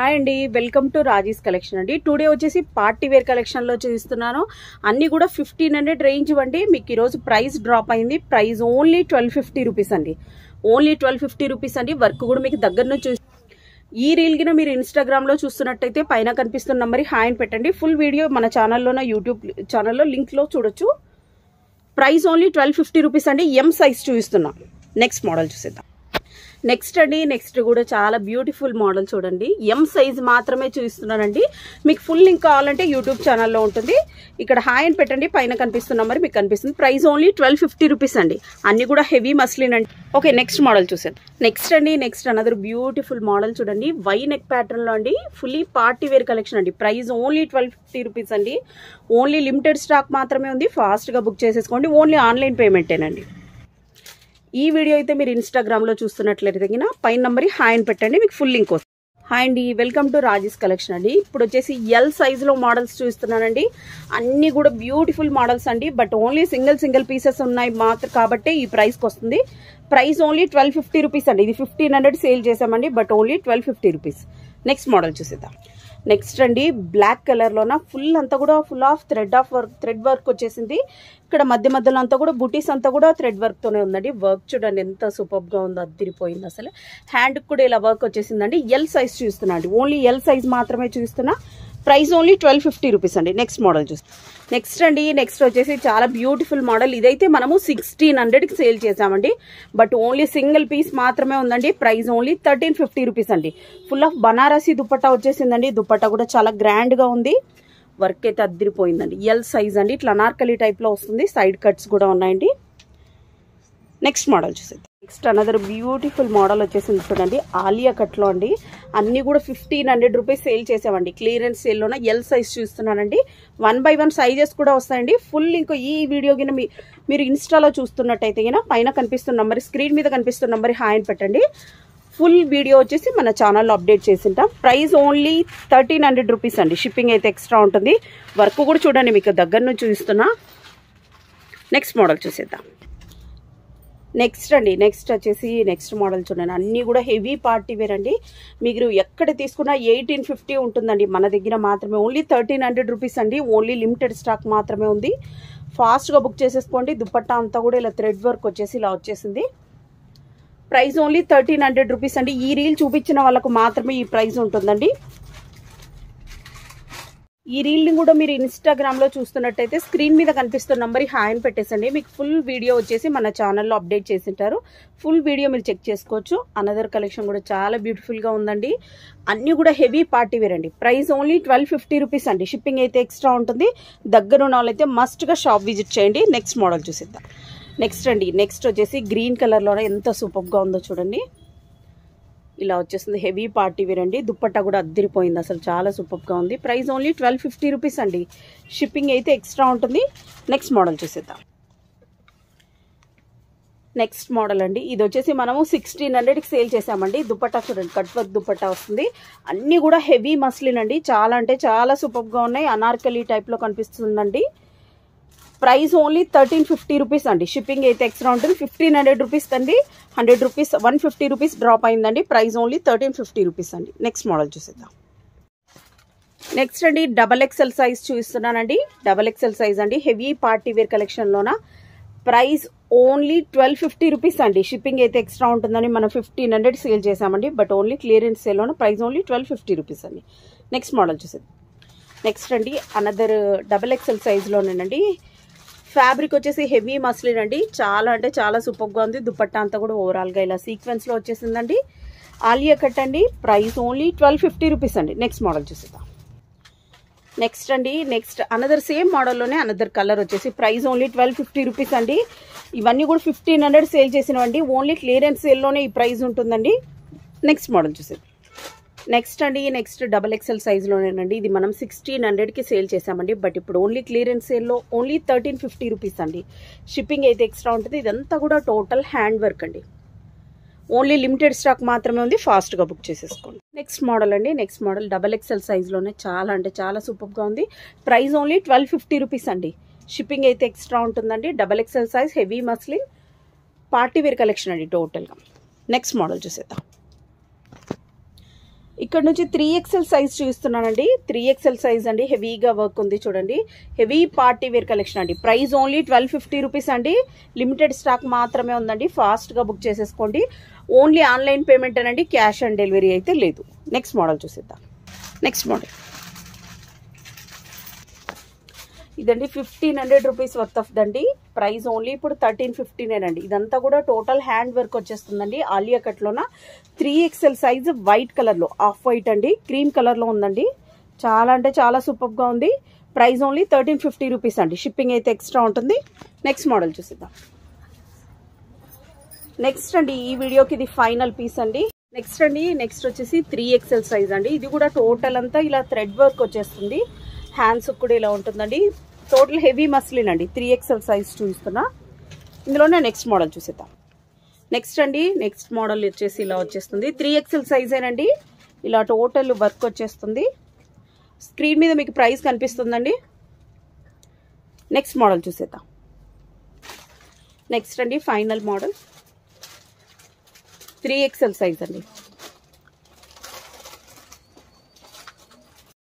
Hi అండి, welcome to Raji's collection అండి. Today వచ్చేసి పార్టీ వేర్ కలెక్షన్లో చూపిస్తున్నాను. అన్నీ కూడా 1500 రేంజ్ అండి. మీకు ఈరోజు ప్రైస్ డ్రాప్ అయింది. ప్రైస్ ఓన్లీ 1250 రూపీస్ అండి. ఓన్లీ 1250 రూపీస్ అండి. వర్క్ కూడా మీకు దగ్గర నుంచి ఈ రీల్ గిన మీరు ఇన్స్టాగ్రామ్లో చూస్తున్నట్టయితే పైన కనిపిస్తున్న నెంబర్ హాయ్ అని పెట్టండి. ఫుల్ వీడియో మన ఛానల్లోన యూట్యూబ్ ఛానల్లో లింక్లో చూడొచ్చు. ప్రైస్ ఓన్లీ 1250 రూపీస్ అండి. ఎం సైజ్ చూపిస్తున్నాం. నెక్స్ట్ మోడల్ చూసేద్దాం. నెక్స్ట్ అండి, నెక్స్ట్ కూడా చాలా బ్యూటిఫుల్ మోడల్ చూడండి. ఎం సైజ్ మాత్రమే చూపిస్తున్నానండి. మీకు ఫుల్ లింక్ కావాలంటే యూట్యూబ్ ఛానల్లో ఉంటుంది. ఇక్కడ హాయ్ అని పెట్టండి, పైన కనిపిస్తున్న మరి మీకు కనిపిస్తుంది. ప్రైస్ ఓన్లీ 1250 రూపీస్ అండి. అన్ని కూడా హెవీ మస్లిన్ అండి. ఓకే, నెక్స్ట్ మోడల్ చూసాను. నెక్స్ట్ అండి, నెక్స్ట్ అనదర్ బ్యూటిఫుల్ మోడల్ చూడండి. వై నెక్ ప్యాటర్న్లో అండి. ఫుల్లీ పార్టీ వేర్ కలెక్షన్ అండి. ప్రైస్ ఓన్లీ 1250 రూపీస్ అండి. ఓన్లీ లిమిటెడ్ స్టాక్ మాత్రమే ఉంది. ఫాస్ట్గా బుక్ చేసేసుకోండి. ఓన్లీ ఆన్లైన్ పేమెంటేనండి. ఈ వీడియో అయితే మీరు ఇన్స్టాగ్రామ్లో చూస్తున్నట్లయితే తగిన పైన నెంబర్ హాయ్ అని పెట్టండి, మీకు ఫుల్ లింక్ వస్తుంది. హాయ్ అండి, వెల్కమ్ టు రాజీస్ కలెక్షన్ అండి. ఇప్పుడు వచ్చేసి ఎల్ సైజులో మోడల్స్ చూస్తున్నానండి. అన్నీ కూడా బ్యూటిఫుల్ మోడల్స్ అండి. బట్ ఓన్లీ సింగిల్ పీసెస్ ఉన్నాయి మాత్రం కాబట్టి ఈ ప్రైస్కి వస్తుంది. ప్రైస్ ఓన్లీ 1250 రూపీస్ అండి. ఇది 1500 సేల్ చేసామండి. But only 1250 rupees. Next model చూసేద్దాం. నెక్స్ట్ అండి, బ్లాక్ కలర్లోన ఫుల్ అంతా కూడా ఫుల్ ఆఫ్ థ్రెడ్ వర్క్ వచ్చేసింది. ఇక్కడ మధ్యలో అంతా కూడా బుటీస్ అంతా కూడా థ్రెడ్ వర్క్తోనే ఉందండి. వర్క్ చూడండి ఎంత సూపర్గా ఉందో, అదిరిపోయింది అసలు. హ్యాండ్కి కూడా ఇలా వర్క్ వచ్చేసిందండి. ఎల్ సైజ్ చూస్తున్నా అండి. ఓన్లీ ఎల్ సైజ్ మాత్రమే చూస్తున్నా. ప్రైస్ ఓన్లీ 1250 రూపీస్ అండి. నెక్స్ట్ మోడల్ చూస్తాం. నెక్స్ట్ అండి, నెక్స్ట్ వచ్చేసి చాలా బ్యూటిఫుల్ మోడల్. ఇదైతే మనము 1600కి సేల్ చేసామండి. బట్ ఓన్లీ సింగిల్ పీస్ మాత్రమే ఉందండి. ప్రైస్ ఓన్లీ 1350 రూపీస్ అండి. ఫుల్ ఆఫ్ బనారసీ దుపట్టా వచ్చేసిందండి. దుపట్టా కూడా చాలా గ్రాండ్గా ఉంది. వర్క్ అయితే అద్దరిపోయిందండి. ఎల్ సైజ్ అండి. ఇట్లా అనార్కలి టైప్లో వస్తుంది. సైడ్ కట్స్ కూడా ఉన్నాయండి. నెక్స్ట్ మోడల్ చూసేది. నెక్స్ట్ అనదర్ బ్యూటిఫుల్ మోడల్ వచ్చేసింది చూడండి. ఆలియా కట్లో అండి. అన్నీ కూడా 1500 రూపీస్ సేల్ చేసామండి. క్లియరెన్స్ సేల్లోన ఎల్ సైజ్ చూస్తున్నానండి. 1 by 1 సైజెస్ కూడా వస్తాయండి. ఫుల్ ఇంకో ఈ వీడియో కింద మీరు ఇన్స్టాలో చూస్తున్నట్టయితే కింద పైన కనిపిస్తున్న నెంబర్, స్క్రీన్ మీద కనిపిస్తున్న నెంబర్ హాయ్ అని పెట్టండి. ఫుల్ వీడియో వచ్చేసి మన ఛానల్లో అప్డేట్ చేసింటాం. ప్రైస్ ఓన్లీ 1300 రూపీస్ అండి. షిప్పింగ్ అయితే ఎక్స్ట్రా ఉంటుంది. వర్క్ కూడా చూడండి, మీకు దగ్గర నుంచి చూపిస్తున్నా. నెక్స్ట్ మోడల్ చూసేద్దాం. నెక్స్ట్ అండి, నెక్స్ట్ వచ్చేసి నెక్స్ట్ మోడల్ చూడండి. అన్నీ కూడా హెవీ పార్టీ వేర్ అండి. మీరు ఎక్కడ తీసుకున్నా 1850 ఉంటుందండి. మన దగ్గర మాత్రమే ఓన్లీ 1300 రూపీస్ అండి. ఓన్లీ లిమిటెడ్ స్టాక్ మాత్రమే ఉంది. ఫాస్ట్గా బుక్ చేసేసుకోండి. దుపట్టా అంతా కూడా ఇలా థ్రెడ్ వర్క్ వచ్చేసి ఇలా వచ్చేసింది. ప్రైస్ ఓన్లీ 1300 రూపీస్ అండి. ఈ రీల్ చూపించిన వాళ్ళకు మాత్రమే ఈ ప్రైస్ ఉంటుందండి. ఈ రీల్ని కూడా మీరు ఇన్స్టాగ్రామ్లో చూస్తున్నట్టయితే స్క్రీన్ మీద కనిపిస్తున్న నెంబర్ హాయ్ అని పెట్టేసండి. మీకు ఫుల్ వీడియో వచ్చేసి మన ఛానల్లో అప్డేట్ చేసింటారు. ఫుల్ వీడియో మీరు చెక్ చేసుకోవచ్చు. అనదర్ కలెక్షన్ కూడా చాలా బ్యూటిఫుల్గా ఉందండి. అన్నీ కూడా హెవీ పార్టీ వేర్ అండి. ప్రైస్ ఓన్లీ 1250 రూపీస్ అండి. షిప్పింగ్ అయితే ఎక్స్ట్రా ఉంటుంది. దగ్గర ఉన్న వాళ్ళైతే మస్ట్గా షాప్ విజిట్ చేయండి. నెక్స్ట్ మోడల్ చూసిద్దాం. నెక్స్ట్ అండి, నెక్స్ట్ వచ్చేసి గ్రీన్ కలర్లోనే ఎంత సూపర్గా ఉందో చూడండి. ఇలా వచ్చేసింది. హెవీ పార్టీ వేర్ అండి. దుప్పట్టా కూడా అద్దరిపోయింది అసలు, చాలా సూపర్గా ఉంది. ప్రైస్ ఓన్లీ 1250 రూపీస్ అండి. షిప్పింగ్ అయితే ఎక్స్ట్రా ఉంటుంది. నెక్స్ట్ మోడల్ చూసేద్దాం. నెక్స్ట్ మోడల్ అండి. ఇది వచ్చేసి మనము 1600కి సేల్ చేసామండి. దుపట్టా చూడండి, కట్ వర్క్ దుపట్టా వస్తుంది. అన్నీ కూడా హెవీ మస్లిన్ అండి. చాలా అంటే చాలా సూపర్గా ఉన్నాయి. అనార్కలి టైప్లో కనిపిస్తుందండి. ప్రైస్ ఓన్లీ 1350 రూపీస్ అండి. షిప్పింగ్ అయితే ఎక్స్ట్రా ఉంటుంది. 1500 రూపీస్ అండి. 100 రూపీస్ 150 రూపీస్ డ్రాప్ అయిందండి. ప్రైస్ ఓన్లీ 1350 రూపీస్ అండి. నెక్స్ట్ మోడల్ చూసేద్దాం. నెక్స్ట్ అండి, XXL సైజ్ చూపిస్తున్నానండి. XXL సైజ్ అండి. హెవీ పార్టీ వేర్ కలెక్షన్లోన ప్రైస్ ఓన్లీ 1250 రూపీస్ అండి. షిప్పింగ్ అయితే ఎక్స్ట్రా ఉంటుందని మనం 1500 సేల్ చేసామండి. బట్ ఓన్లీ క్లియరెన్స్ సేల్లోన ప్రైస్ ఓన్లీ 1250 రూపీస్ అండి. నెక్స్ట్ మోడల్ చూసేద్దాం. నెక్స్ట్ అండి, అనదర్ XXL సైజ్లోనేనండి. ఫ్యాబ్రిక్ వచ్చేసి హెవీ మస్లిన్ అండి. చాలా అంటే చాలా సూపర్గా ఉంది. దుపట్టా అంతా కూడా ఓవరాల్గా ఇలా సీక్వెన్స్లో వచ్చేసిందండి. ఆలియా కట్ అండి. ప్రైస్ ఓన్లీ 1250 రూపీస్ అండి. నెక్స్ట్ మోడల్ చూసేద్దాం. నెక్స్ట్ అండి, నెక్స్ట్ అనదర్ సేమ్ మోడల్లోనే అనదర్ కలర్ వచ్చేసి ప్రైస్ ఓన్లీ 1250 రూపీస్ అండి. ఇవన్నీ కూడా 1500 సేల్ చేసినవండి. ఓన్లీ క్లియరెన్స్ సేల్లోనే ఈ ప్రైస్ ఉంటుందండి. నెక్స్ట్ మోడల్ చూసేద్దాం. నెక్స్ట్ అండి, నెక్స్ట్ XXL సైజ్లోనేనండి. ఇది మనం 1600కి సేల్ చేసామండి. బట్ ఇప్పుడు ఓన్లీ క్లియరెన్స్ సేల్లో ఓన్లీ 1350 రూపీస్ అండి. షిప్పింగ్ అయితే ఎక్స్ట్రా ఉంటుంది. ఇదంతా కూడా టోటల్ హ్యాండ్ వర్క్ అండి. ఓన్లీ లిమిటెడ్ స్టాక్ మాత్రమే ఉంది. ఫాస్ట్గా బుక్ చేసేసుకోండి. నెక్స్ట్ మోడల్ అండి. నెక్స్ట్ మోడల్ XXL సైజ్లోనే చాలా అంటే చాలా సూపర్గా ఉంది. ప్రైస్ ఓన్లీ 1250 రూపీస్ అండి. షిప్పింగ్ అయితే ఎక్స్ట్రా ఉంటుందండి. XXL size heavy muslin party wear collection అండి టోటల్గా. నెక్స్ట్ మోడల్ చూసేద్దాం. ఇక్కడ నుంచి 3XL సైజ్ చూస్తున్నానండి. 3XL సైజ్ అండి, హెవీగా వర్క్ ఉంది చూడండి. హెవీ పార్టీ వేర్ కలెక్షన్ అండి. ప్రైస్ ఓన్లీ 1250 రూపీస్ అండి. లిమిటెడ్ స్టాక్ మాత్రమే ఉందండి. ఫాస్ట్గా బుక్ చేసేసుకోండి. ఓన్లీ ఆన్లైన్ పేమెంట్ అనండి, క్యాష్ ఆన్ డెలివరీ అయితే లేదు. నెక్స్ట్ మోడల్ చూసేద్దాం. నెక్స్ట్ మోడల్ ఇదండి 1500 rupees worth of Dandi. Price only ఇప్పుడు 1359 అండి. ఇదంతా కూడా టోటల్ హ్యాండ్ వర్క్ వచ్చేస్తుందండి. ఆలియా కట్లోన 3XL సైజ్ వైట్ కలర్లో, ఆఫ్ వైట్ అండి, క్రీమ్ కలర్లో ఉందండి. చాలా అంటే చాలా సూపర్గా ఉంది. ప్రైస్ ఓన్లీ 1350 రూపీస్ అండి. షిప్పింగ్ అయితే ఎక్స్ట్రా ఉంటుంది. నెక్స్ట్ మోడల్ చూసిద్దాం. నెక్స్ట్ అండి, ఈ వీడియోకి ఇది ఫైనల్ పీస్ అండి. నెక్స్ట్ వచ్చేసి 3XL సైజ్ అండి. ఇది కూడా టోటల్ అంతా ఇలా థ్రెడ్ వర్క్ వచ్చేస్తుంది. హ్యాండ్స్ కూడా ఇలా ఉంటుందండి. టోటల్ హెవీ మస్లిన్ అండి. 3XL సైజ్ చూపిస్తున్నా. ఇందులోనే నెక్స్ట్ మోడల్ చూసేద్దాం. నెక్స్ట్ మోడల్ వచ్చేసి ఇలా వచ్చేస్తుంది. 3XL సైజ్ ఏనండి. ఇలా టోటల్ వర్క్ వచ్చేస్తుంది. స్క్రీన్ మీద మీకు ప్రైస్ కనిపిస్తుందండి. నెక్స్ట్ మోడల్ చూసేద్దాం. నెక్స్ట్ అండి, ఫైనల్ మోడల్ 3XL సైజ్ అండి.